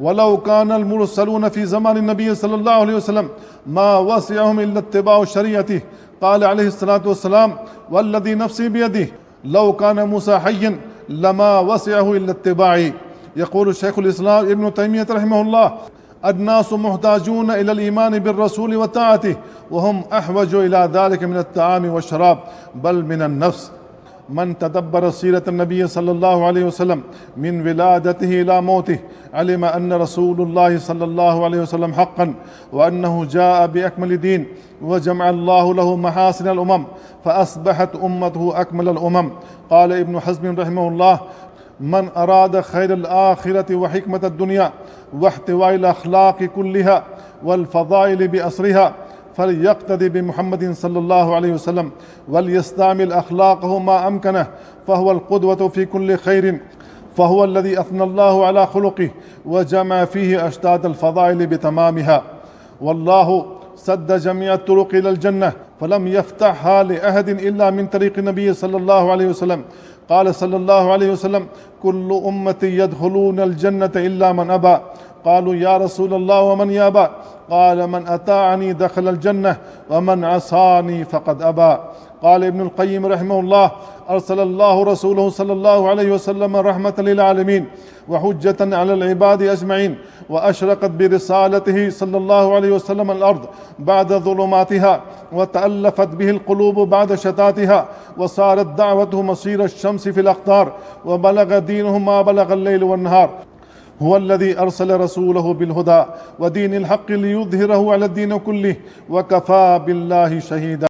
ولو كان المرسلون في زمان النبي صلى الله عليه وسلم ما وسعهم إلا اتباع شريعته. قال عليه الصلاة والسلام: والذي نفسي بيده لو كان موسى حيا لما وسعه إلا اتباعي. يقول الشيخ الإسلام ابن تيمية رحمه الله: الناس محتاجون إلى الإيمان بالرسول وطاعته، وهم أحوج إلى ذلك من الطعام والشراب بل من النفس. من تدبر سيرة النبي صلى الله عليه وسلم من ولادته إلى موته علم أن رسول الله صلى الله عليه وسلم حقا، وأنه جاء بأكمل دين، وجمع الله له محاسن الأمم، فأصبحت أمته أكمل الأمم. قال ابن حزم رحمه الله: من أراد خير الآخرة وحكمة الدنيا واحتواء الأخلاق كلها والفضائل بأسرها فليقتدي بمحمد صلى الله عليه وسلم، وليستعمل أخلاقه ما أمكنه، فهو القدوة في كل خير، فهو الذي أثنى الله على خلقه وجمع فيه أشتات الفضائل بتمامها. والله سد جميع الطرق إلى الجنة فلم يفتحها لأحد إلا من طريق النبي صلى الله عليه وسلم. قال صلى الله عليه وسلم: كل أمتي يدخلون الجنة إلا من أبى. قالوا: يا رسول الله ومن يأبى؟ قال: من أطاعني دخل الجنة ومن عصاني فقد أبى. قال ابن القيم رحمه الله: أرسل الله رسوله صلى الله عليه وسلم رحمة للعالمين وحجة على العباد أجمعين، وأشرقت برسالته صلى الله عليه وسلم الأرض بعد ظلماتها، وتألفت به القلوب بعد شتاتها، وصارت دعوته مصير الشمس في الأقطار، وبلغ دينه ما بلغ الليل والنهار. هو الذي أرسل رسوله بالهدى ودين الحق ليظهره على الدين كله، وكفى بالله شهيدا.